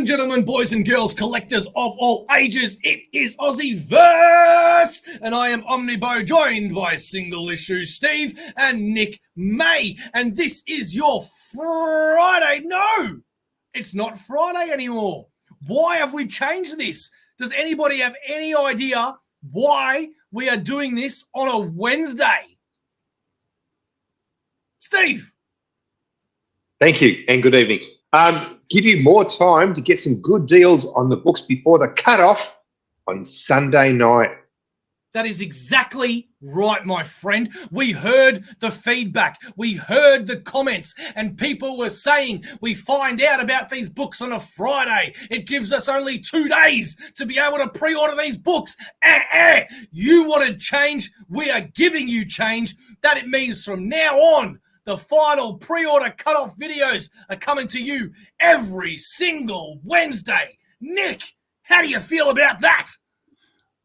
gentlemen, boys and girls, collectors of all ages, it is Aussieverse, and I am OmniBeaus, joined by Single Issue Steve and Nick May, and this is your Friday. No, it's not Friday anymore. Why have we changed this? Does anybody have any idea why we are doing this on a Wednesday? Steve. Thank you, and good evening. Give you more time to get some good deals on the books before the cutoff on Sunday night. That is exactly right, my friend. We heard the feedback. We heard the comments, and people were saying we find out about these books on a Friday. It gives us only 2 days to be able to pre-order these books. You wanted change. We are giving you change. That it means from now on, the final pre-order cutoff videos are coming to you every single Wednesday. Nick, how do you feel about that?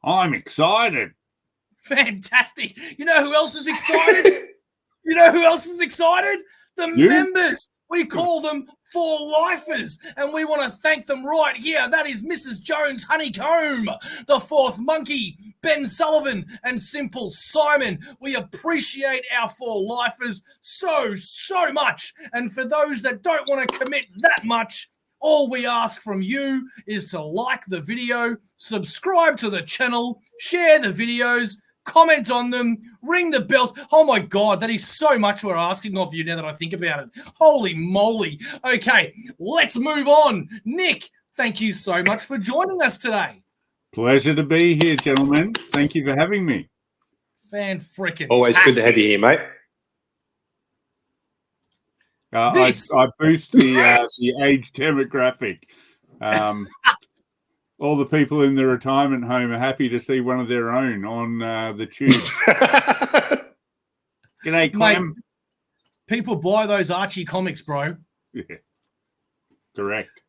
I'm excited. Fantastic. You know who else is excited? The members. We call them For Lifers, and we want to thank them right here. That is Mrs. Jones Honeycomb, the Fourth Monkey, Ben Sullivan, and Simple Simon. We appreciate our For Lifers so much. And for those that don't want to commit that much, all we ask from you is to like the video, subscribe to the channel, share the videos, comment on them, ring the bells. Oh my God, that is so much we're asking of you now that I think about it. Holy moly. Okay, let's move on. Nick, thank you so much for joining us today. Pleasure to be here, gentlemen. Thank you for having me. Fan-freaking-tastic. Always good to have you here, mate. I boost the age demographic. All the people in the retirement home are happy to see one of their own on the tube. G'day, Clem. Mate, people buy those Archie comics, bro. Yeah, correct.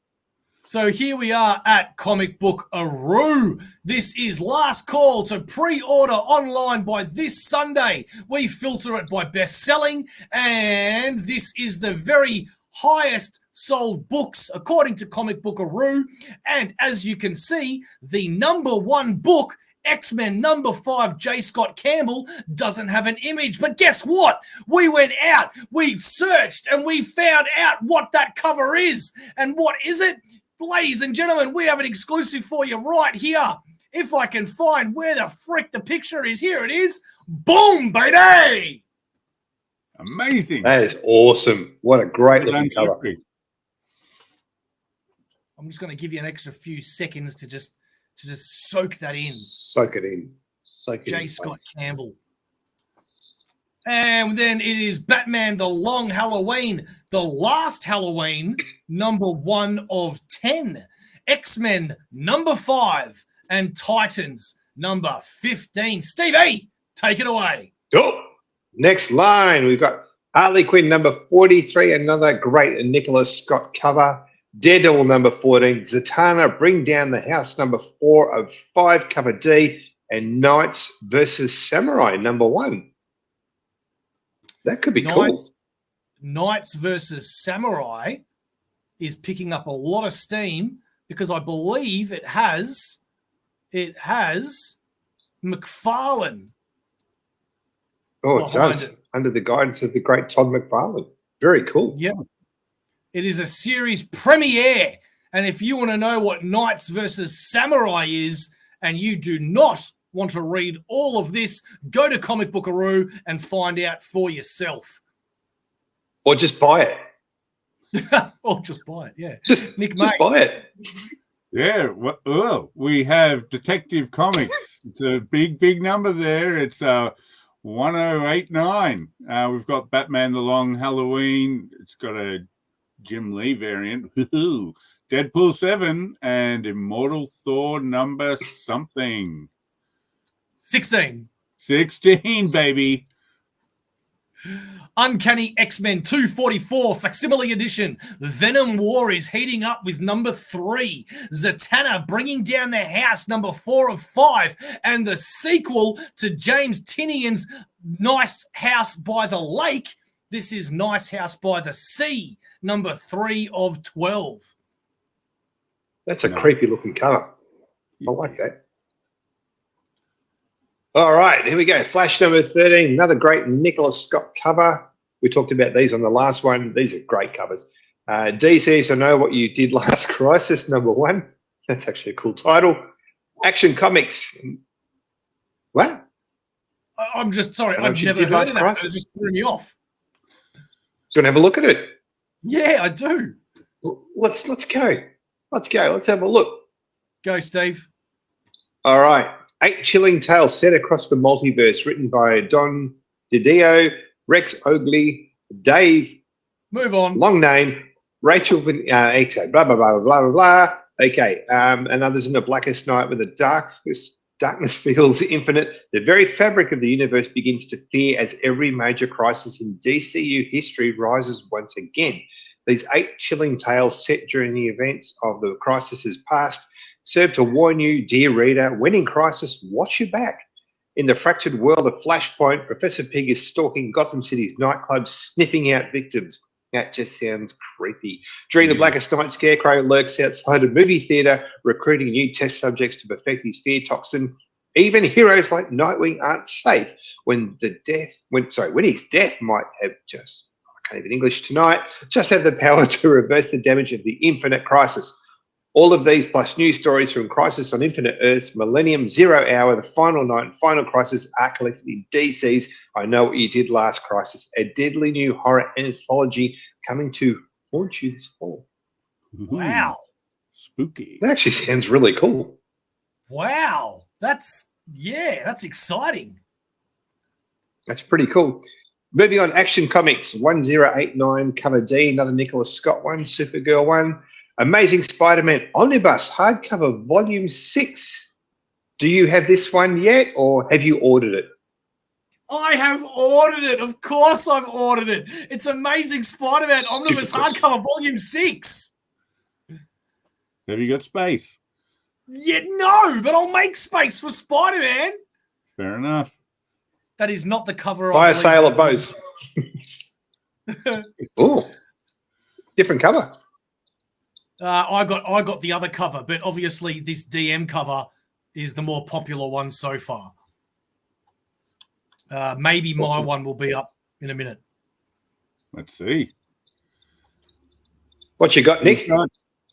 So here we are at Comic Book Aroo. This is last call to pre-order online by this Sunday. We filter it by best-selling, and this is the very highest sold books according to Comic Book Aroo. And as you can see, the number one book, X-Men number 5, J. Scott Campbell, doesn't have an image. But guess what? We went out, we searched, and we found out what that cover is. And what is it? Ladies and gentlemen, we have an exclusive for you right here. If I can find where the frick the picture is, here it is. Boom, baby! Amazing. That is awesome. What a great looking cover. I'm just going to give you an extra few seconds to just soak that in. Soak it in. J. Scott Campbell. And then it is Batman The Long Halloween, The Last Halloween, number 1 of 10. X-Men number 5 and Titans number 15. Stevie, take it away. Oh, next line, we've got Harley Quinn number 43, another great Nicholas Scott cover. Daredevil number 14, Zatanna Bring Down the House number 4 of 5, cover D, and Knights versus Samurai number 1. That could be cool. Knights versus Samurai is picking up a lot of steam because I believe it has McFarlane. Oh, it does. Under the guidance of the great Todd McFarlane. Very cool. Yeah. It is a series premiere. And if you want to know what Knights versus Samurai is, and you do not want to read all of this, go to Comic Book Aroo and find out for yourself. Or just buy it. Or just buy it, yeah. Just buy it. Yeah, well, we have Detective Comics. It's a big number there. It's 1089. We've got Batman The Long Halloween. It's got a Jim Lee variant. Deadpool 7 and Immortal Thor number something. 16, baby. Uncanny X-Men 244 Facsimile Edition. Venom War is heating up with number 3. Zatanna Bringing Down the House, number 4 of 5. And the sequel to James Tinian's Nice House by the Lake. This is Nice House by the Sea, number 3 of 12. That's a creepy looking cover. I like that. All right, here we go. Flash number 13, another great Nicholas Scott cover. We talked about these on the last one. These are great covers. DC, so know what you did last crisis, number 1. That's actually a cool title. Action Comics. What? I'm just sorry. I I've never heard of that. It just threw me off. Do you want to have a look at it? Yeah, I do. Let's go. Let's go. Let's have a look. Go, Steve. All right. 8 chilling tales set across the multiverse, written by Don DiDio, Rex Oakley, Dave. Move on. Long name. Rachel. Blah blah blah blah blah blah. Okay. And others in the blackest night, when the darkness feels infinite. The very fabric of the universe begins to fear as every major crisis in DCU history rises once again. These 8 chilling tales set during the events of the crises past serve to warn you, dear reader, when in crisis, watch your back. In the fractured world of Flashpoint, Professor Pig is stalking Gotham City's nightclubs, sniffing out victims. That just sounds creepy. During the blackest night, Scarecrow lurks outside a movie theater, recruiting new test subjects to perfect his fear toxin. Even heroes like Nightwing aren't safe when his death might have just, I can't even English tonight, just have the power to reverse the damage of the infinite crisis. All of these plus new stories from Crisis on Infinite Earths, Millennium, Zero Hour, The Final Night, and Final Crisis are collected in DC's I Know What You Did Last Crisis, a deadly new horror anthology coming to haunt you this fall. Wow. Spooky. That actually sounds really cool. Wow. That's exciting. That's pretty cool. Moving on, Action Comics 1089, cover D, another Nicholas Scott one, Supergirl one. Amazing Spider-Man Omnibus, hardcover, volume 6. Do you have this one yet, or have you ordered it? I have ordered it. Of course I've ordered it. It's Amazing Spider-Man Omnibus hardcover, volume 6. Have you got space? Yeah, no, but I'll make space for Spider-Man. Fair enough. That is not the cover. Fire sale at Bose. Oh, different cover. I got the other cover, but obviously this DM cover is the more popular one so far. Maybe my one will be up in a minute. Let's see. What you got, Nick?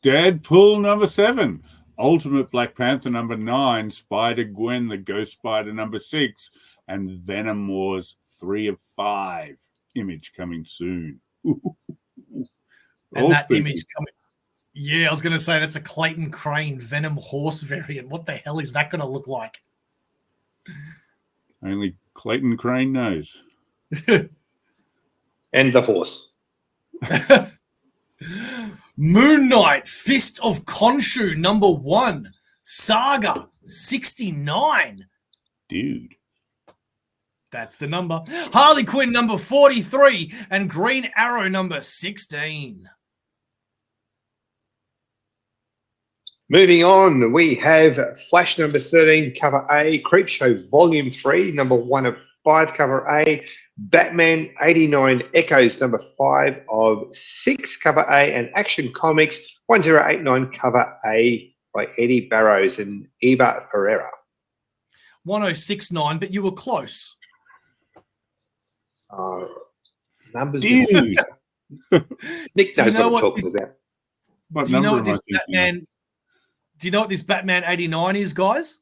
Deadpool number 7, Ultimate Black Panther number 9, Spider-Gwen the Ghost Spider number 6, and Venom Wars 3 of 5. Image coming soon. And that image coming. Yeah, I was going to say that's a Clayton Crane Venom horse variant. What the hell is that going to look like? Only Clayton Crane knows. And the horse. Moon Knight, Fist of Khonshu, number 1, Saga 69. Dude. That's the number. Harley Quinn, number 43, and Green Arrow, number 16. Moving on, we have Flash number 13, cover A, Creepshow volume 3, number 1 of 5, cover A, Batman 89 Echoes, number 5 of 6, cover A, and Action Comics 1089, cover A by Eddie Barrows and Eva Pereira. 1069, but you were close. Numbers. Dude. Nick knows what I'm talking about. Do you know what this Batman... Do you know what this Batman 89 is, guys?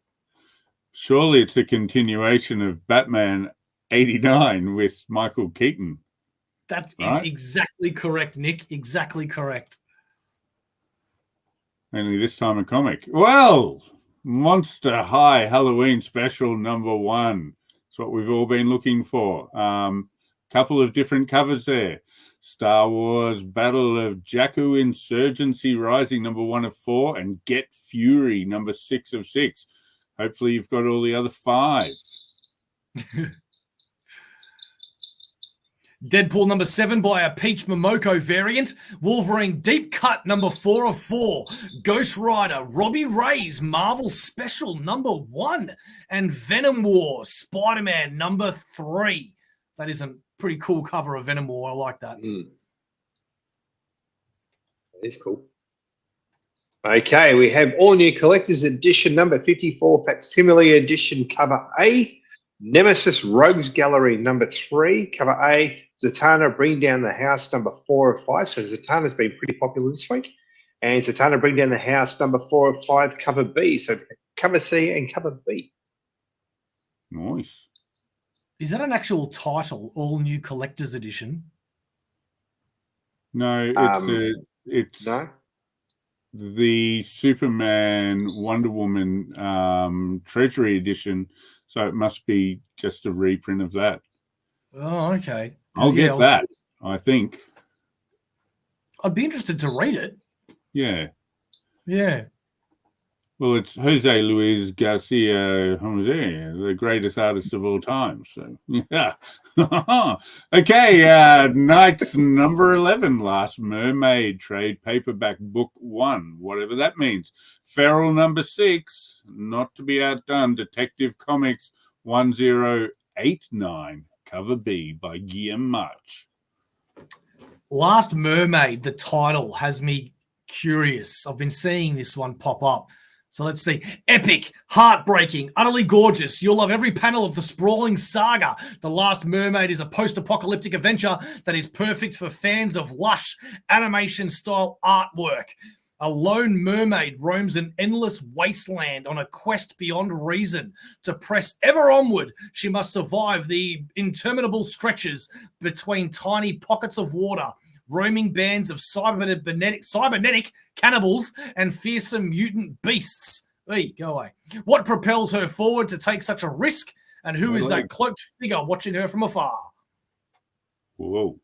Surely it's a continuation of Batman 89 with Michael Keaton. That is exactly correct, Nick. Exactly correct. Only this time a comic. Well, Monster High Halloween Special number 1. That's what we've all been looking for. Couple of different covers there. Star Wars Battle of Jakku Insurgency Rising, number 1 of 4, and Get Fury, number 6 of 6. Hopefully you've got all the other 5. Deadpool number 7 by a Peach Momoko variant. Wolverine Deep Cut number 4 of 4. Ghost Rider Robbie Reyes Marvel Special number 1. And Venom War Spider-Man number 3. That is a pretty cool cover of Venom War. I like that. That is cool. Okay, we have all new collector's edition number 54, facsimile edition cover A. Nemesis Rogues Gallery number 3, cover A. Zatanna Bring Down the House number 4 of 5. So Zatanna's been pretty popular this week. And Zatanna Bring Down the House number 4 of 5, cover B. So cover C and cover B. Nice. Is that an actual title, All New Collector's Edition? No, it's no. The Superman Wonder Woman Treasury edition, so it must be just a reprint of that. Oh, okay. I'll get that, I think. I'd be interested to read it. Yeah. Yeah. Well, it's Jose Luis Garcia Jose, the greatest artist of all time. So, yeah. Okay, Knight's number 11, Last Mermaid, trade paperback book 1, whatever that means. Feral number 6, not to be outdone, Detective Comics 1089, cover B by Guillaume March. Last Mermaid, the title has me curious. I've been seeing this one pop up. So let's see. Epic, heartbreaking, utterly gorgeous. You'll love every panel of the sprawling saga. The Last Mermaid is a post-apocalyptic adventure that is perfect for fans of lush animation-style artwork. A lone mermaid roams an endless wasteland on a quest beyond reason. To press ever onward, she must survive the interminable stretches between tiny pockets of water, roaming bands of cybernetic cannibals and fearsome mutant beasts. Hey, go away. What propels her forward to take such a risk? And who is that cloaked figure watching her from afar? Whoa.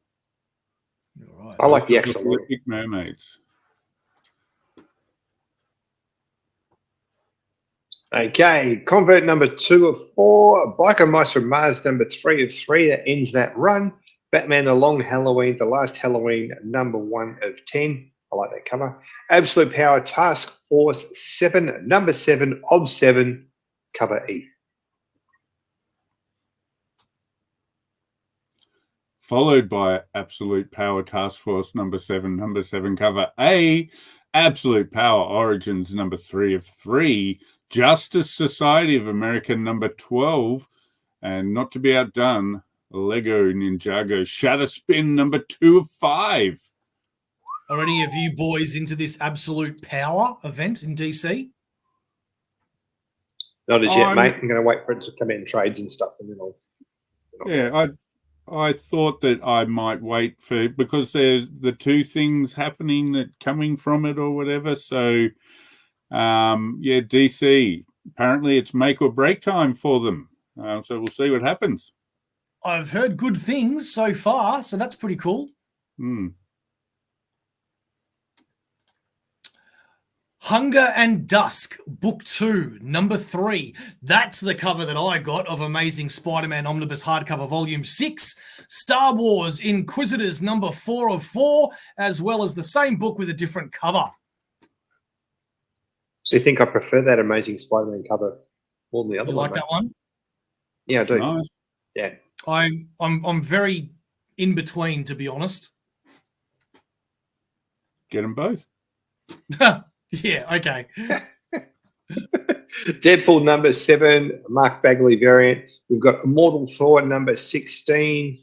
All right. I like the excellent mermaids. Okay, Convert number 2 of 4, Biker Mice from Mars number 3 of 3, that ends that run. Batman The Long Halloween, The Last Halloween, number 1 of 10. I like that cover. Absolute Power Task Force 7, number 7 of 7, cover E. Followed by Absolute Power Task Force number 7, cover A. Absolute Power Origins number 3 of 3. Justice Society of America number 12. And not to be outdone, Lego Ninjago Shatterspin number 2 of 5. Are any of you boys into this Absolute Power event in DC? Not as yet, mate. I'm going to wait for it to come in trades and stuff, and then I'll. Yeah, I thought that I might wait for, because there's the two things happening that coming from it or whatever. So, yeah, DC. Apparently, it's make or break time for them. So we'll see what happens. I've heard good things so far, so that's pretty cool. Hunger and Dusk, Book 2, number 3. That's the cover that I got of Amazing Spider-Man Omnibus hardcover volume 6. Star Wars Inquisitors, number 4 of 4, as well as the same book with a different cover. So you think I prefer that Amazing Spider-Man cover more than the other one? You like that one? Yeah, I do. Nice. Yeah. I'm very in between, to be honest. Get them both. Yeah, okay. Deadpool number 7, Mark Bagley variant. We've got Immortal Thor number 16,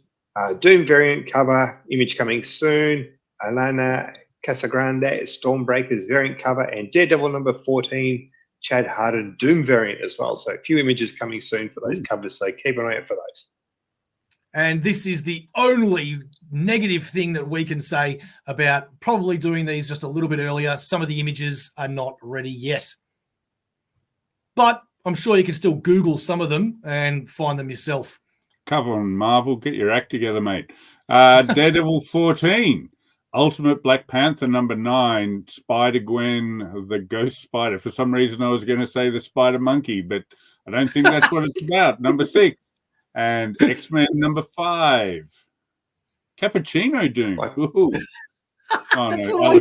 Doom variant cover, image coming soon. Alana Casagrande, Stormbreakers variant cover, and Daredevil number 14, Chad Harden Doom variant as well. So a few images coming soon for those covers, so keep an eye out for those. And this is the only negative thing that we can say about probably doing these just a little bit earlier. Some of the images are not ready yet. But I'm sure you can still Google some of them and find them yourself. Cover on Marvel. Get your act together, mate. Daredevil 14. Ultimate Black Panther number 9. Spider-Gwen, the Ghost Spider. For some reason, I was going to say the Spider Monkey, but I don't think that's what it's about. Number 6. And X-Men number 5. Cappuccino Doom. Ooh. Oh, no.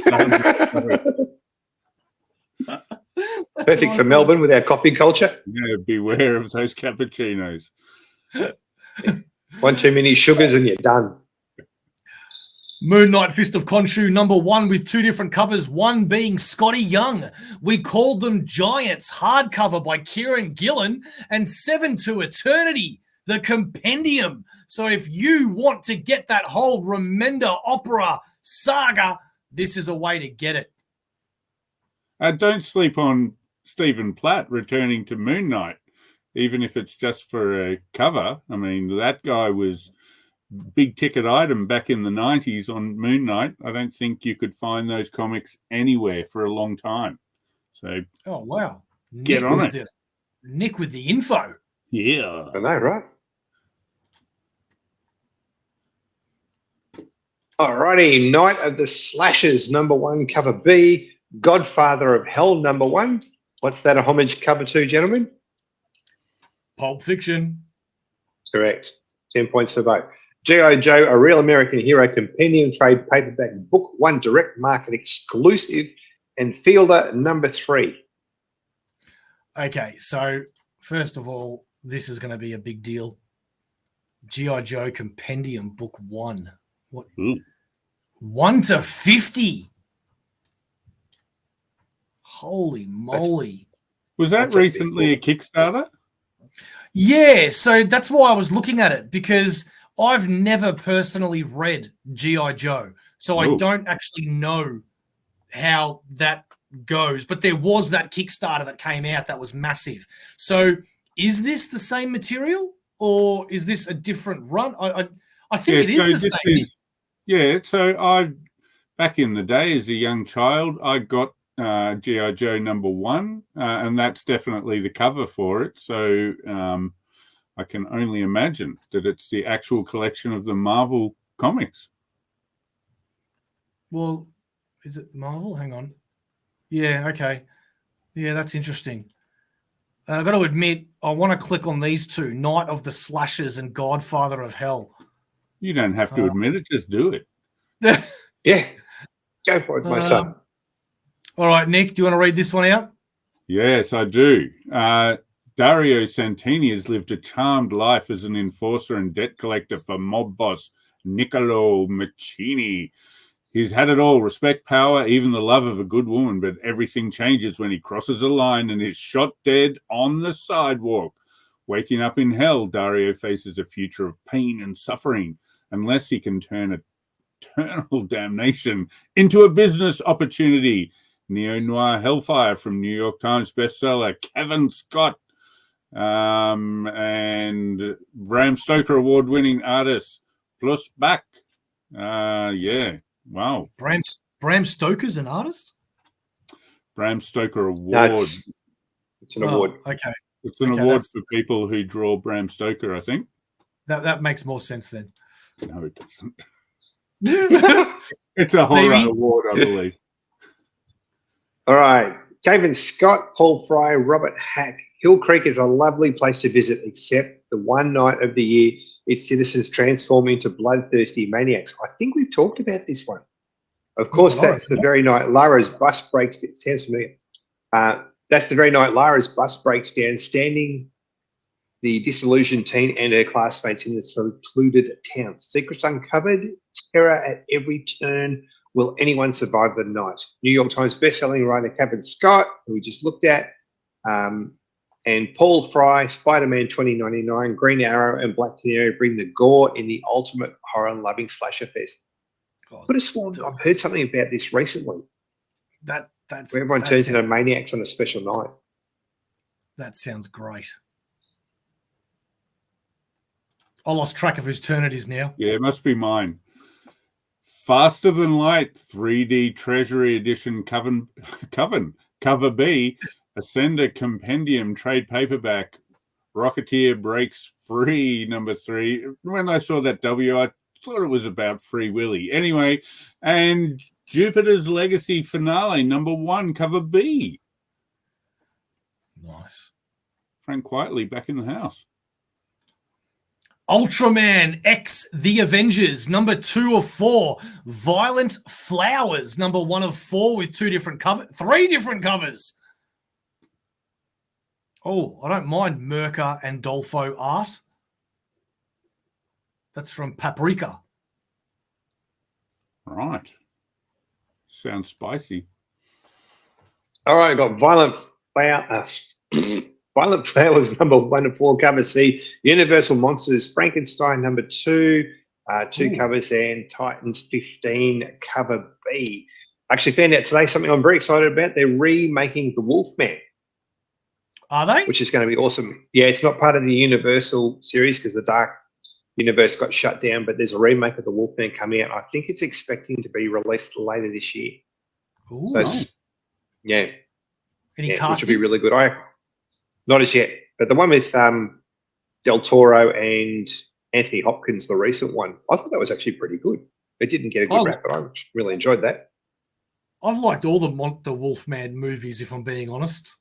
Perfect for Melbourne with our coffee culture. Yeah, beware of those cappuccinos. One too many sugars and you're done. Moon Knight Fist of Khonshu, #1 with 2 different covers, one being Scotty Young. We called them Giants, hardcover by Kieran Gillen, and 7 to Eternity, the compendium. So if you want to get that whole Remender opera saga, this is a way to get it. Don't sleep on Stephen Platt returning to Moon Knight, even if it's just for a cover. I mean, that guy was big ticket item back in the 90s on Moon Knight. I don't think you could find those comics anywhere for a long time. So, oh wow, get on it. Nick with the info. Yeah, I know, right? Alrighty, Night of the Slashers, #1, cover B. Godfather of Hell, #1. What's that a homage cover to, gentlemen? Pulp Fiction. Correct. 10 points for both. G.I. Joe, A Real American Hero, compendium trade paperback, book 1, direct market exclusive, and Fielder, #3. Okay, so first of all, this is going to be a big deal. G.I. Joe compendium, book 1. What? 1 to 50. Holy moly. Was that recently a Kickstarter? Yeah, so that's why I was looking at it, because I've never personally read G.I. Joe, so I don't actually know how that goes. But there was that Kickstarter that came out that was massive. So is this the same material, or is this a different run? I think it is the same. Yeah, so back in the day as a young child, I got G.I. Joe #1, and that's definitely the cover for it. So I can only imagine that it's the actual collection of the Marvel comics. Well, is it Marvel? Hang on. Yeah, okay. Yeah, that's interesting. And I've got to admit, I want to click on these two, Night of the Slashers and Godfather of Hell. You don't have to admit it, just do it. Yeah, go for it, my son. All right, Nick, do you want to read this one out? Yes, I do. Dario Santini has lived a charmed life as an enforcer and debt collector for mob boss Niccolo Mancini. He's had it all, respect, power, even the love of a good woman, but everything changes when he crosses a line and is shot dead on the sidewalk. Waking up in hell, Dario faces a future of pain and suffering unless he can turn eternal damnation into a business opportunity. Neo-noir Hellfire from New York Times bestseller Kevin Scott and Bram Stoker award-winning artist plus back. Yeah, wow. Bram Stoker's an artist? Bram Stoker Award. No, it's an award. Okay. It's an award for people who draw Bram Stoker, I think. That makes more sense then. No, it doesn't. It's a horror award, I believe. All right. Kevin Scott, Paul Fry, Robert Hack. Hill Creek is a lovely place to visit, except the one night of the year its citizens transform into bloodthirsty maniacs. I think we've talked about this one. Of course, that's the very night Lara's bus breaks. It sounds familiar. That's the very night Lara's bus breaks down, standing the disillusioned teen and her classmates in the secluded town. Secrets uncovered, terror at every turn. Will anyone survive the night? New York Times bestselling writer Kevin Scott, who we just looked at, and Paul Fry, Spider-Man 2099, Green Arrow, and Black Canary bring the gore in the ultimate horror-loving slasher fest. Could have sworn I've heard something about this recently. Where everyone turns into maniacs on a special night. That sounds great. I lost track of whose turn it is now. Yeah, it must be mine. Faster Than Light 3D Treasury Edition Cover B, Ascender Compendium Trade Paperback, Rocketeer Breaks Free, #3. When I saw that W, I thought it was about Free Willy. Anyway, and Jupiter's Legacy Finale, #1, Cover B. Nice. Frank Quietly back in the house. Ultraman X The Avengers, #2 of 4. Violent Flowers, #1 of 4 with 3 different covers. Oh, I don't mind Merca and Dolfo art. That's from Paprika. Right. Sounds spicy. All right, I've got Violent Flowers number 1 to 4 cover C, Universal Monsters Frankenstein number 2, 2 Ooh. covers, and Titans 15 cover B. I actually found out today something I'm very excited about. They're remaking The Wolfman, Are they? which is going to be awesome. Yeah, it's not part of the Universal series because the Dark Universe got shut down, but there's a remake of The Wolfman coming out. I think it's expecting to be released later this year. Ooh. So, yeah. Any Which casting? would be really good. Not as yet, but the one with Del Toro and Anthony Hopkins, the recent one, I thought that was actually pretty good. It didn't get a good rap, but I really enjoyed that. I've liked all the Wolfman movies, if I'm being honest.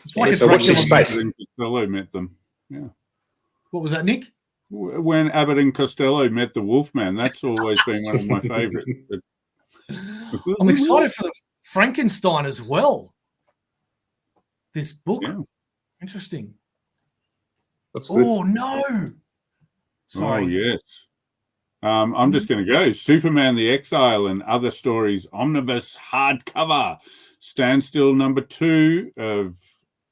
It's like so watch this space. Abbott and Costello met them. Yeah. What was that, Nick? When Abbott and Costello met the Wolfman, that's always been one of my favourites. I'm excited for the Frankenstein as well. This book. Yeah. Interesting. That's good. Oh, no. Sorry. Oh, yes. I'm just going to go. Superman the Exile and Other Stories Omnibus hardcover. Standstill number 2 of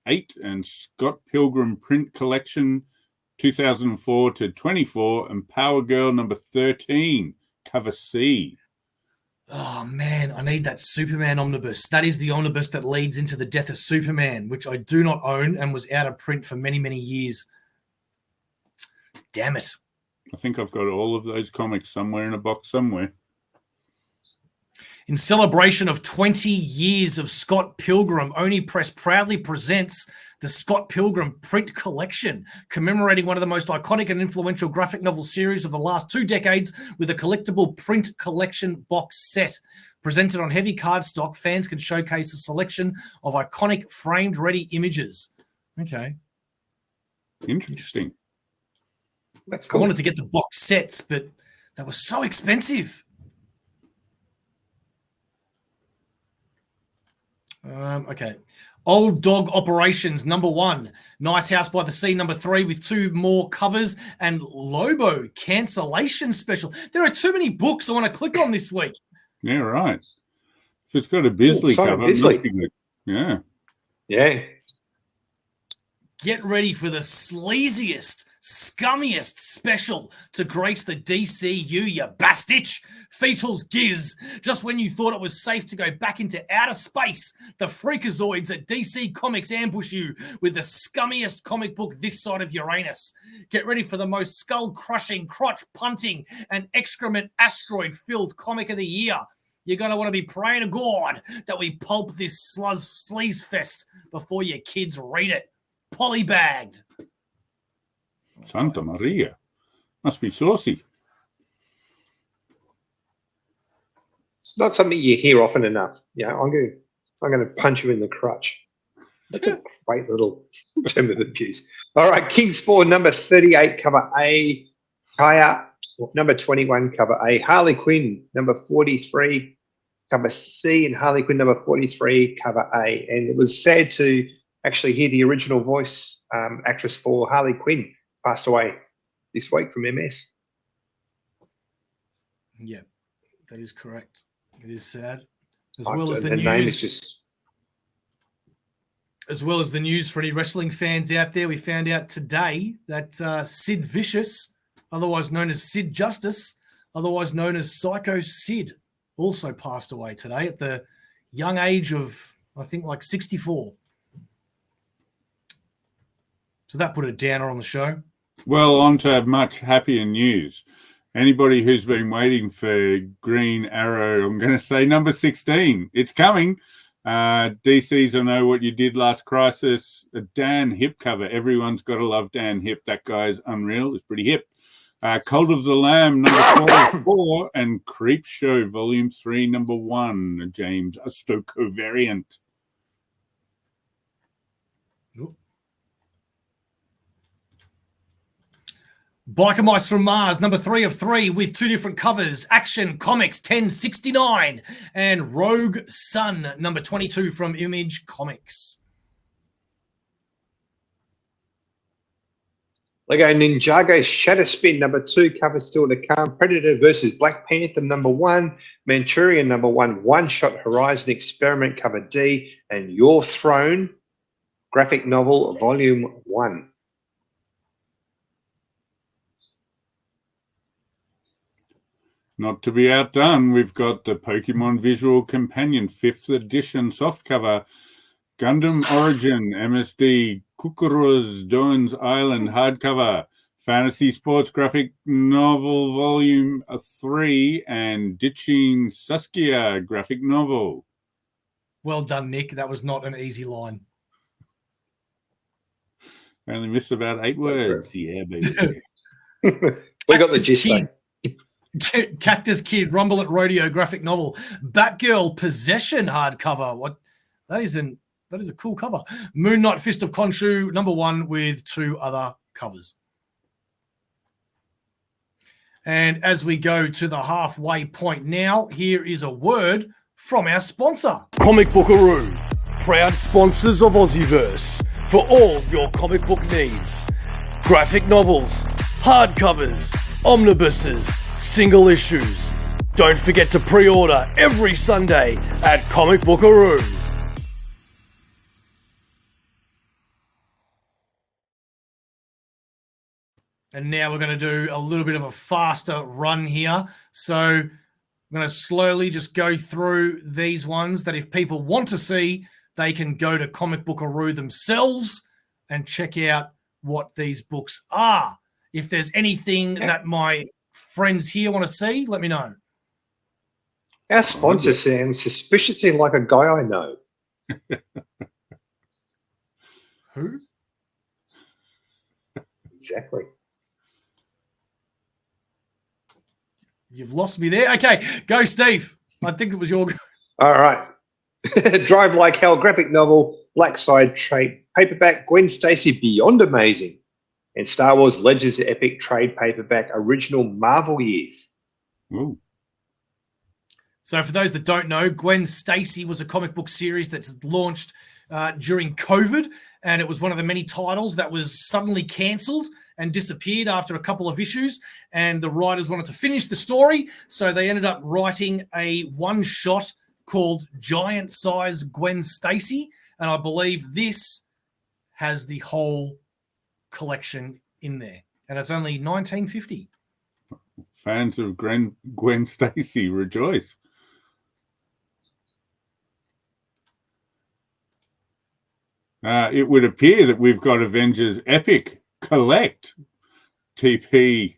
8 and Scott Pilgrim print collection 2004 to 24 and Power Girl number 13 cover C. Oh, man, I need that Superman Omnibus. That is the omnibus that leads into the death of Superman, which I do not own and was out of print for many, many years. Damn it. I think I've got all of those comics somewhere in a box somewhere. In celebration of 20 years of Scott Pilgrim, Oni Press proudly presents the Scott Pilgrim print collection, commemorating one of the most iconic and influential graphic novel series of the last 2 decades with a collectible print collection box set. Presented on heavy cardstock, fans can showcase a selection of iconic framed-ready images. Okay. Interesting. That's cool. I wanted to get the box sets, but they were so expensive. Okay. Old Dog Operations number 1. Nice House by the Sea number 3 with 2 more covers and Lobo cancellation special. There are too many books I want to click on this week. Yeah, right. If it's got a Bisley cover, Bisley. Yeah. Yeah. Get ready for the sleaziest, scummiest special to grace the DCU, you bastich. Fetal's Giz. Just when you thought it was safe to go back into outer space, the freakazoids at DC Comics ambush you with the scummiest comic book this side of Uranus. Get ready for the most skull-crushing, crotch-punting, and excrement-asteroid-filled comic of the year. You're going to want to be praying to God that we pulp this sleaze fest before your kids read it. Polybagged. Santa Maria. Must be saucy. It's not something you hear often enough. You know, I'm going to punch you in the crotch. That's a great little term of abuse. All right, King's 4, number 38, cover A. Kaya, number 21, cover A. Harley Quinn, number 43, cover C. And Harley Quinn, number 43, cover A. And it was sad to actually hear the original voice actress for Harley Quinn passed away this week from MS. Yeah, that is correct. It is sad. As Like, well as the name is news. just... As well as the news for any wrestling fans out there, we found out today that Sid Vicious, otherwise known as Sid Justice, otherwise known as Psycho Sid, also passed away today at the young age of, I think, like 64. So that put a downer on the show. Well, on to much happier news. Anybody who's been waiting for Green Arrow, I'm going to say number 16. It's coming. DC's I Know What You Did Last Crisis. A Dan Hip cover. Everyone's got to love Dan Hip. That guy's unreal. It's pretty hip. Cult of the Lamb, number 44. And Creep Show, volume 3, number 1. James Stocco variant. Biker Mice from Mars, number 3 of 3 with 2 different covers. Action Comics 1069 and Rogue Sun, number 22 from Image Comics. Lego Ninjago Shatterspin number 2, cover still to come. Predator versus Black Panther number 1. Manchurian number 1. One Shot Horizon Experiment cover D. And Your Throne graphic novel volume 1. Not to be outdone, we've got the Pokemon Visual Companion 5th edition softcover, Gundam Origin MSD Kukuru's Dawn's Island hardcover, Fantasy Sports Graphic Novel Volume 3, and Ditching Saskia graphic novel. Well done, Nick. That was not an easy line. I only missed about 8 words. Yeah, baby. We got the gist. Cactus Kid, Rumble at Rodeo graphic novel, Batgirl Possession hardcover. What? That is a cool cover. Moon Knight Fist of Khonshu number 1 with 2 other covers. And as we go to the halfway point now, here is a word from our sponsor. Comic Bookaroo, proud sponsors of Aussieverse for all your comic book needs. Graphic novels, hardcovers, omnibuses, single issues. Don't forget to pre-order every Sunday at Comic Bookaroo. And now we're going to do a little bit of a faster run here. So I'm going to slowly just go through these ones that if people want to see, they can go to Comic Bookaroo themselves and check out what these books are. If there's anything that my friends here want to see, let me know. Our sponsor sounds suspiciously like a guy I know. Who? Exactly. You've lost me there. Okay, go, Steve. I think it was your... All right. Drive Like Hell graphic novel, Black Side trade paperback, Gwen Stacy Beyond Amazing, and Star Wars Legends Epic trade paperback, original Marvel years. Ooh. So for those that don't know, Gwen Stacy was a comic book series that's launched during COVID, and it was one of the many titles that was suddenly cancelled and disappeared after a couple of issues, and the writers wanted to finish the story, so they ended up writing a one-shot called Giant Size Gwen Stacy, and I believe this has the whole collection in there, and it's only $19.50. Fans of Gwen Stacy rejoice. It would appear that we've got Avengers Epic Collect TP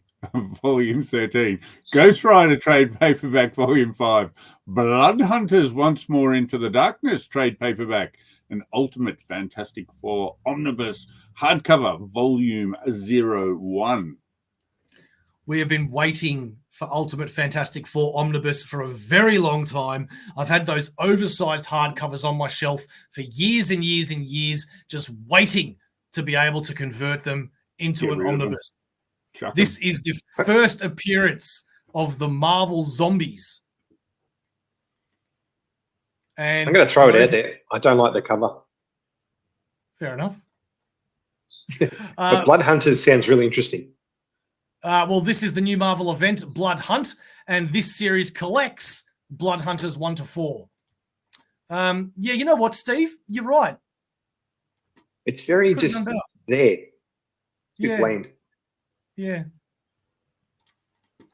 Volume 13, Ghost Rider Trade Paperback Volume 5, Blood Hunters Once More Into the Darkness Trade Paperback, and Ultimate Fantastic Four Omnibus Hardcover Volume 01. We have been waiting for Ultimate Fantastic Four Omnibus for a very long time. I've had those oversized hardcovers on my shelf for years and years and years, just waiting to be able to convert them into an omnibus. This is the first appearance of the Marvel Zombies. And I'm going to throw it out there. I don't like the cover. Fair enough. But Blood Hunters sounds really interesting. Well, this is the new Marvel event, Blood Hunt, and this series collects Blood Hunters 1 to 4. Yeah, you know what, Steve? You're right. It's very just there. It's a bit bland. Yeah.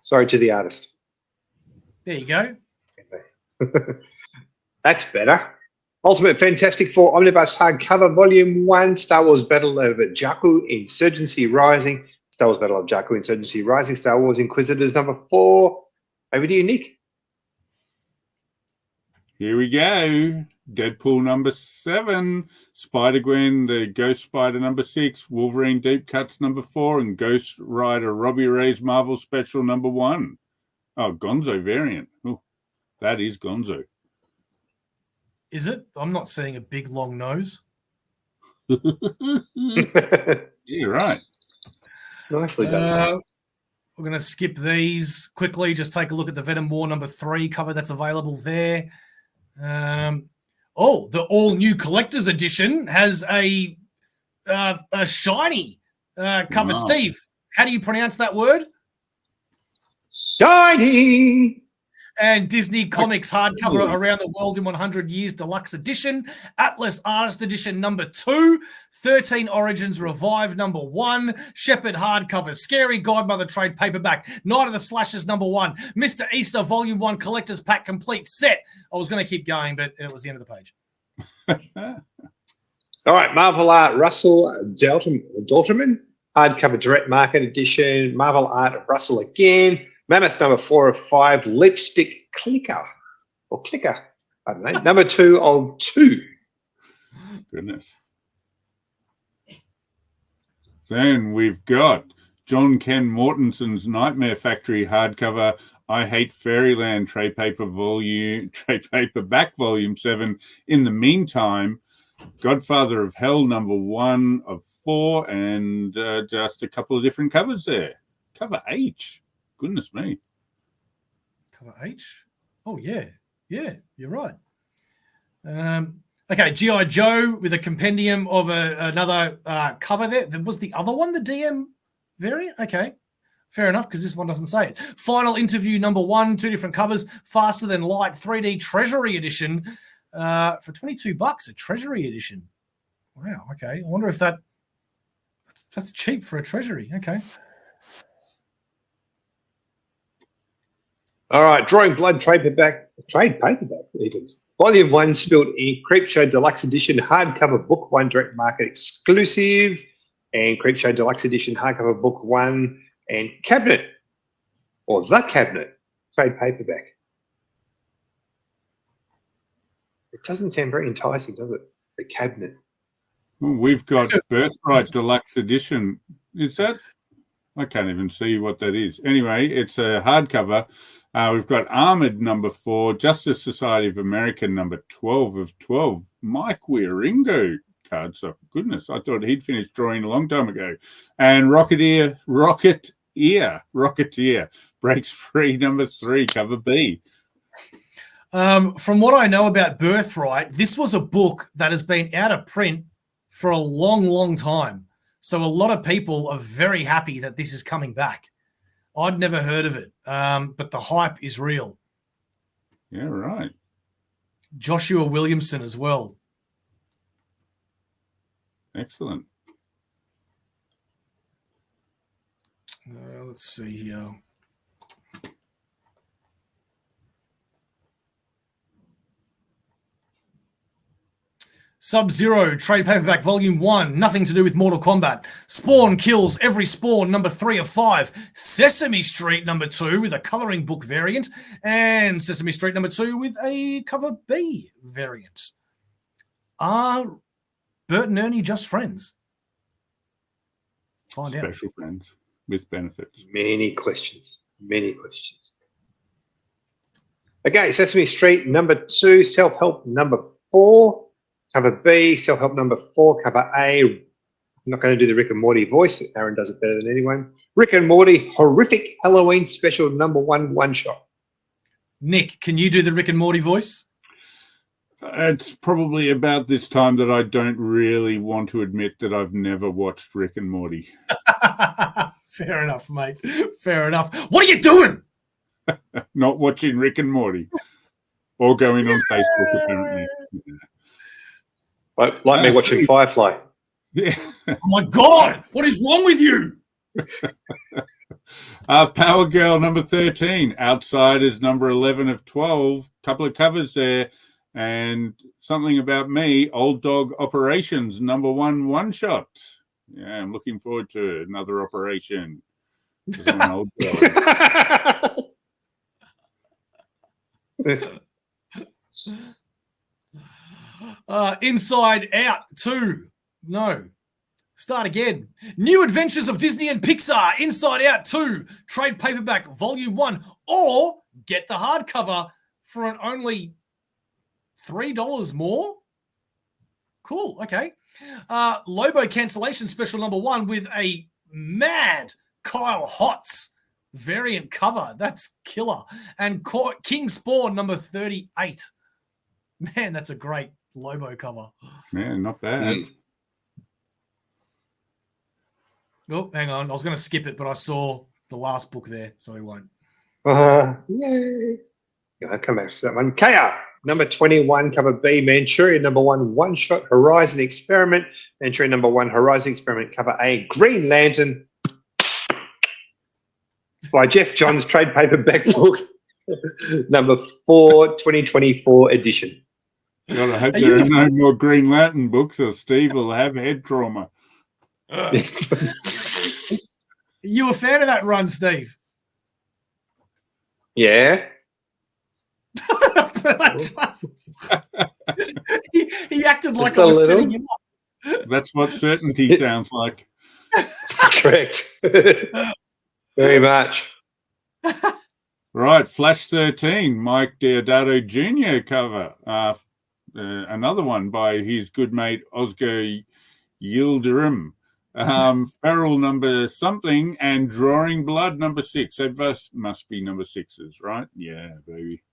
Sorry to the artist. There you go. That's better. Ultimate Fantastic Four Omnibus Hardcover Volume 1, Star Wars Battle over Jakku, Insurgency Rising, Star Wars Battle of Jakku, Insurgency Rising, Star Wars Inquisitors number 4. Over to you, Nick. Here we go. Deadpool number 7, Spider-Gwen, the Ghost Spider number 6, Wolverine Deep Cuts number 4, and Ghost Rider Robbie Ray's Marvel Special number 1. Oh, Gonzo variant. Oh, that is Gonzo. Is it? I'm not seeing a big long nose. You're right. Nicely done. We're going to skip these quickly. Just take a look at the Venom War number 3 cover that's available there. The all-new collector's edition has a shiny cover. Wow. Steve, how do you pronounce that word? Shiny. And Disney Comics hardcover Around the World in 100 Years Deluxe Edition, Atlas Artist Edition number 2, 13 Origins Revive number 1, Shepherd hardcover, Scary Godmother trade paperback, Night of the Slashers number 1, Mr. Easter Volume 1 Collector's Pack complete set. I was going to keep going, but it was the end of the page. All right, Marvel Art Russell Dalterman, hardcover direct market edition, Marvel Art Russell again, Mammoth number 4 of 5, Lipstick Clicker, I don't know, number 2 of 2. Goodness. Then we've got John Ken Mortenson's Nightmare Factory hardcover, I Hate Fairyland trade paperback volume 7. In the meantime, Godfather of Hell number 1 of 4, and just a couple of different covers there. Cover H. Goodness me. Cover H? Oh, yeah. Yeah, you're right. Okay, G.I. Joe with a compendium of another cover there. Was the other one the DM variant? Okay, fair enough, because this one doesn't say it. Final Interview number 1, 2 different covers. Faster Than Light 3D Treasury Edition for $22, a Treasury Edition. Wow, okay. I wonder if that's cheap for a Treasury. Okay. All right, Drawing Blood trade paperback even. Volume 1 Spilled Ink, Creepshow Deluxe Edition, hardcover book 1 direct market exclusive, and Creepshow Deluxe Edition, hardcover book 1, and Cabinet, or The Cabinet, trade paperback. It doesn't sound very enticing, does it? The Cabinet. We've got Birthright Deluxe Edition. Is that? I can't even see what that is. Anyway, it's a hardcover. We've got Armored number 4, Justice Society of America number 12 of 12. Mike Wieringo cards. Oh, goodness, I thought he'd finished drawing a long time ago. And Rocketeer Breaks Free number 3, cover B. From what I know about Birthright, this was a book that has been out of print for a long, long time. So a lot of people are very happy that this is coming back. I'd never heard of it, but the hype is real. Yeah, right. Joshua Williamson as well. Excellent. Let's see here. Sub-Zero trade paperback volume 1, nothing to do with Mortal Kombat. Spawn Kills Every Spawn number 3 of 5. Sesame Street number 2 with a coloring book variant, and Sesame Street number 2 with a cover B variant. Are Bert and Ernie just friends? Find out. Special friends with benefits. Many questions. Okay, Sesame Street number 2, Self-Help number 4. Cover B, Self-Help number 4, cover A. I'm not going to do the Rick and Morty voice. Aaron does it better than anyone. Rick and Morty Horrific Halloween Special number 1 one-shot. Nick, can you do the Rick and Morty voice? It's probably about this time that I don't really want to admit that I've never watched Rick and Morty. Fair enough, mate. Fair enough. What are you doing? Not watching Rick and Morty. Or going on Facebook, apparently. Like me watching Firefly. Yeah. Oh my God, what is wrong with you? Power Girl number 13, Outsiders number 11 of 12, couple of covers there, and Something About Me, Old Dog Operations number 1 one-shot. Yeah, I'm looking forward to another operation. I'm an old dog. Inside Out 2. No. Start again. New Adventures of Disney and Pixar, Inside Out 2, trade paperback, volume 1, or get the hardcover for an only $3 more. Cool, okay. Lobo Cancellation Special number 1 with a mad Kyle Hotz variant cover. That's killer. And King Spawn number 38. Man, that's a great Lobo cover. Man, not bad. Oh, hang on. I was going to skip it, but I saw the last book there, so we won't. Yay. Yeah, I'll come back to that one. KR, number 21, cover B, Manchuria, number 1, One Shot Horizon Experiment. Manchuria, number 1, Horizon Experiment, cover A, Green Lantern by Jeff Johns, trade paperback book, number 4, 2024 edition. God, I hope there are no more Green Lantern books or Steve will have head trauma. You a fan of that run, Steve? Yeah. he acted like Just I a was little. setting him up. That's what certainty sounds like. Correct. Very much. Right, Flash 13, Mike Deodato Jr. cover. Another one by his good mate Oscar Yildirim. Feral number something and Drawing Blood number 6. That must be number 6s, right? Yeah, baby.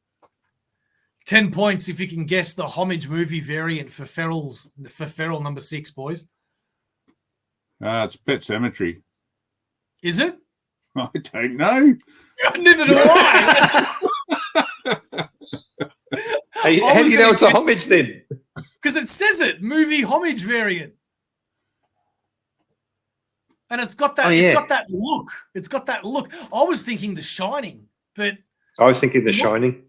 10 points if you can guess the homage movie variant for Feral number 6, boys. It's Pet Sematary. Is it? I don't know. Neither do I. How do you know it's a homage then? Because it says it, movie homage variant. And it's got that. It's got that look. It's got that look. I was thinking The Shining, but I was thinking The Shining.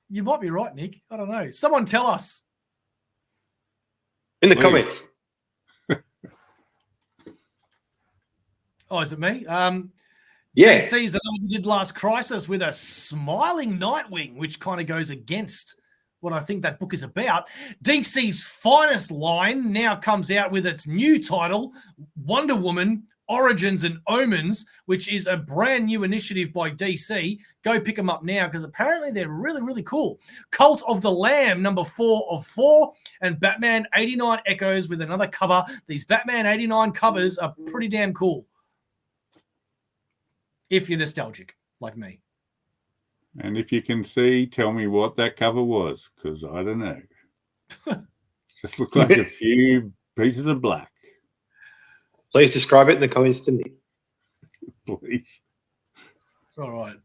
You might be right, Nick. I don't know. Someone tell us in the comments. Oh, is it me? Yeah. DC's another we did Last Crisis with a smiling Nightwing, which kind of goes against what I think that book is about. DC's finest line now comes out with its new title, Wonder Woman, Origins and Omens, which is a brand new initiative by DC. Go pick them up now because apparently they're really, really cool. Cult of the Lamb, number 4 of 4, and Batman 89 Echoes with another cover. These Batman 89 covers are pretty damn cool. If you're nostalgic, like me. And if you can see, tell me what that cover was, because I don't know. Just looked like a few pieces of black. Please describe it in the comments to me. Please. All right.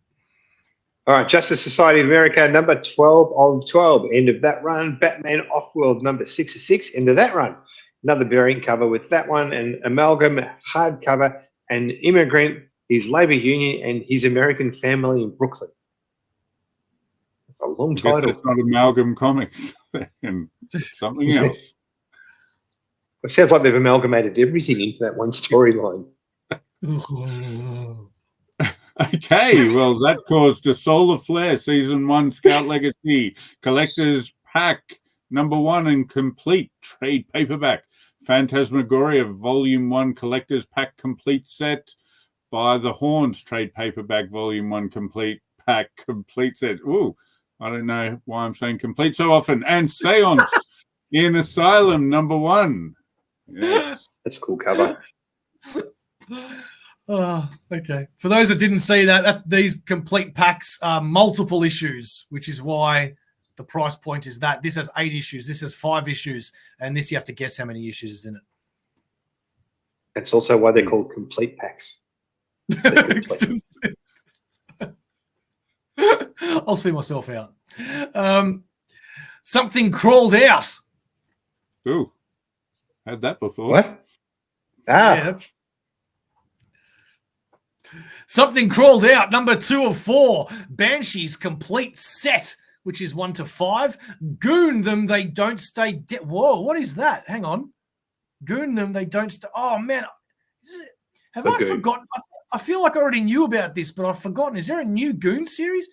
All right, Justice Society of America, number 12 of 12. End of that run. Batman Offworld, number 6 of 6. End of that run. Another variant cover with that one. And Amalgam hardcover. And Immigrant, his Labour Union, and his American family in Brooklyn. That's a long title. I guess that's not Amalgam Comics. And something else. It sounds like they've amalgamated everything into that one storyline. Okay, well, that caused a Solar Flare Season 1 Scout Legacy Collector's Pack number 1 and complete trade paperback. Phantasmagoria Volume 1 Collector's Pack complete set by the Horns trade paperback Volume 1 complete pack complete set. Ooh, I don't know why I'm saying complete so often. And Seance in Asylum number 1. Yes. That's a cool cover. Oh, okay. For those that didn't see that, these complete packs are multiple issues, which is why the price point is that. This has 8 issues, this has 5 issues, and this you have to guess how many issues is in it. That's also why they're called complete packs. I'll see myself out. Something crawled out. Ooh, had that before. What? Yeah, Something crawled out. Number 2 of 4. Banshees complete set, which is 1 to 5. Goon them, they don't stay dead. Whoa, what is that? Hang on. Goon them, they don't stay. Oh, man. Have I forgotten? I feel like I already knew about this, but I've forgotten. Is there a new Goon series?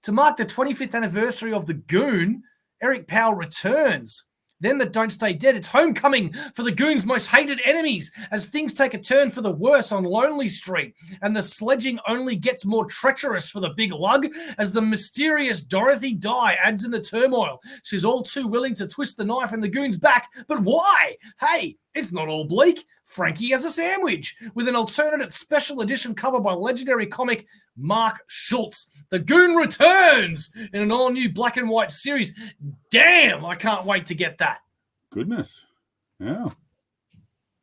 To mark the 25th anniversary of the Goon, Eric Powell returns. Them that don't stay dead. It's homecoming for the Goon's most hated enemies as things take a turn for the worse on Lonely Street, and the sledging only gets more treacherous for the big lug as the mysterious Dorothy Dye adds in the turmoil. She's all too willing to twist the knife in the Goon's back, but why? Hey, it's not all bleak. Frankie has a sandwich with an alternate special edition cover by legendary comic Mark Schultz. The Goon returns in an all-new black and white series. Damn, I can't wait to get that. Goodness. Yeah.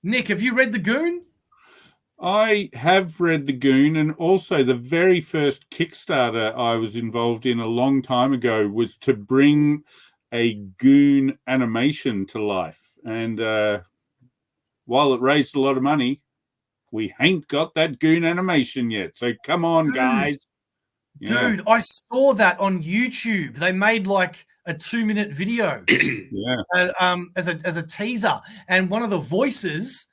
Nick, have you read The Goon? I have read The Goon, and also the very first Kickstarter I was involved in a long time ago was to bring a Goon animation to life. And while it raised a lot of money, we ain't got that Goon animation yet. So come on, guys. Dude, I saw that on YouTube. They made like a 2-minute video as a teaser. And one of the voices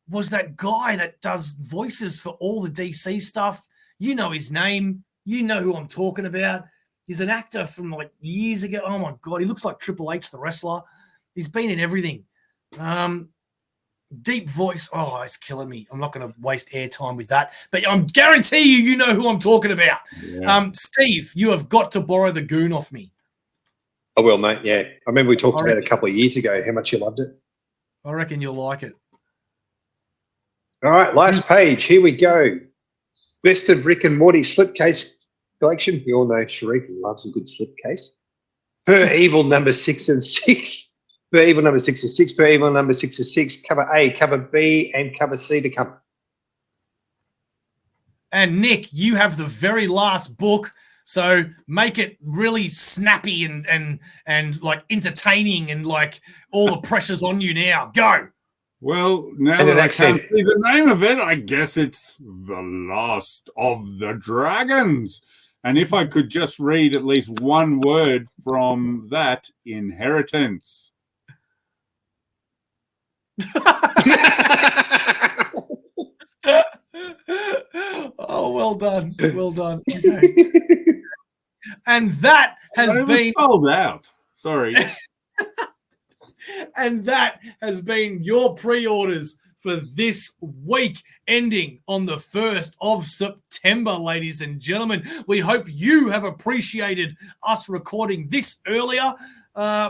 was that guy that does voices for all the DC stuff. You know his name. You know who I'm talking about. He's an actor from like years ago. Oh, my God. He looks like Triple H, the wrestler. He's been in everything. Deep voice. Oh, it's killing me. I'm not going to waste airtime with that. But I guarantee you know who I'm talking about. Yeah. Steve, you have got to borrow the Goon off me. I will, mate. Yeah. I remember we talked about it a couple of years ago, how much you loved it. I reckon you'll like it. All right, last page. Here we go. Best of Rick and Morty slipcase collection. We all know Sharif loves a good slipcase. Per Evil number 6 and 6. Per Evil number 6 and 6. Per Evil number 6 and 6. Cover A, cover B, and cover C to come. And Nick, you have the very last book, so make it really snappy and like entertaining, and like all the pressure's on you now. Go. Well, now that I can't see the name of it, I guess it's The Last of the Dragons. And if I could just read at least one word from that, inheritance. Oh, well done. Well done. Okay. And that has been sold out. Sorry. And that has been your pre-orders for this week, ending on the 1st of September, ladies and gentlemen. We hope you have appreciated us recording this earlier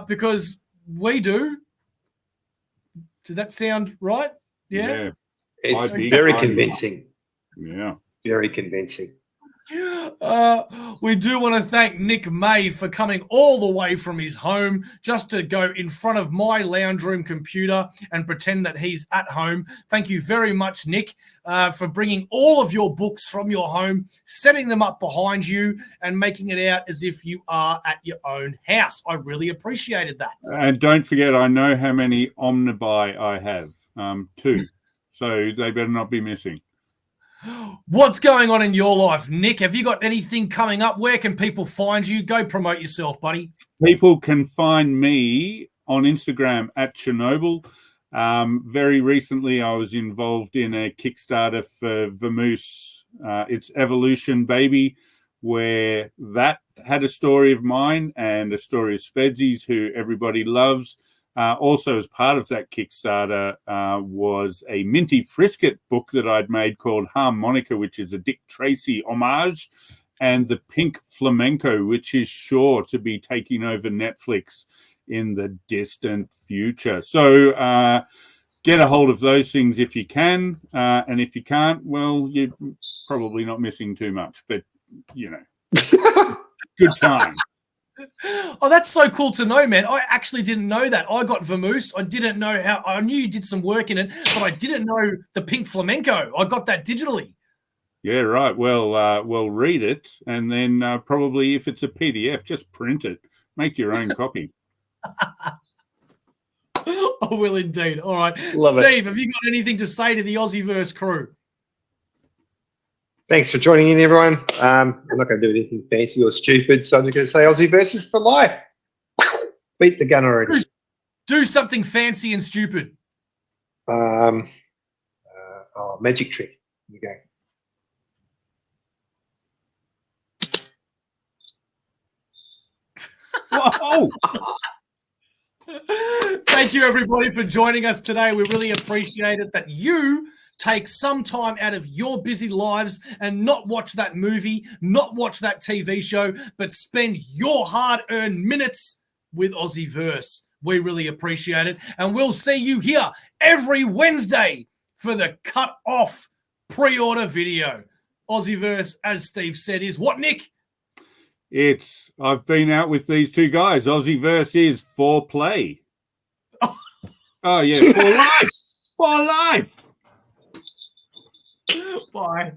because we do. Did that sound right? Yeah. It's very convincing. Yeah. Very convincing. We do want to thank Nick May for coming all the way from his home just to go in front of my lounge room computer and pretend that he's at home. Thank you very much, Nick, for bringing all of your books from your home, setting them up behind you, and making it out as if you are at your own house. I really appreciated that. And don't forget, I know how many OmniBeaus I have. 2. So they better not be missing. What's going on in your life, Nick? Have you got anything coming up? Where can people find you? Go promote yourself, buddy. People can find me on Instagram at Chernobyl. Very recently, I was involved in a Kickstarter for OmniBeaus, its Evolution Baby, where that had a story of mine and a story of Spedsy's, who everybody loves. Also, as part of that Kickstarter was a Minty Frisket book that I'd made called Harmonica, which is a Dick Tracy homage, and The Pink Flamenco, which is sure to be taking over Netflix in the distant future. So get a hold of those things if you can. And if you can't, well, you're probably not missing too much, but, you know, good time. Oh, that's so cool to know, man. I actually didn't know that. I got OmniBeaus. I didn't know how. I knew you did some work in it, but I didn't know the Pink Flamenco. I got that digitally. Yeah, right. Well, read it, and then probably if it's a PDF, just print it. Make your own copy. I will indeed. All right. Love Steve, it. have you got anything to say to the Aussieverse crew? Thanks for joining in, everyone. I'm not going to do anything fancy or stupid, so I'm just going to say Aussieverse is for life. Beat the gun already. Do something fancy and stupid. Magic trick. Here we go. Whoa! Thank you, everybody, for joining us today. We really appreciate it that you take some time out of your busy lives and not watch that movie, not watch that TV show, but spend your hard-earned minutes with Aussieverse. We really appreciate it. And we'll see you here every Wednesday for the cut-off pre-order video. Aussieverse, as Steve said, is what, Nick? I've been out with these two guys. Aussieverse is for play. Oh, yeah, for life. For life. Bye.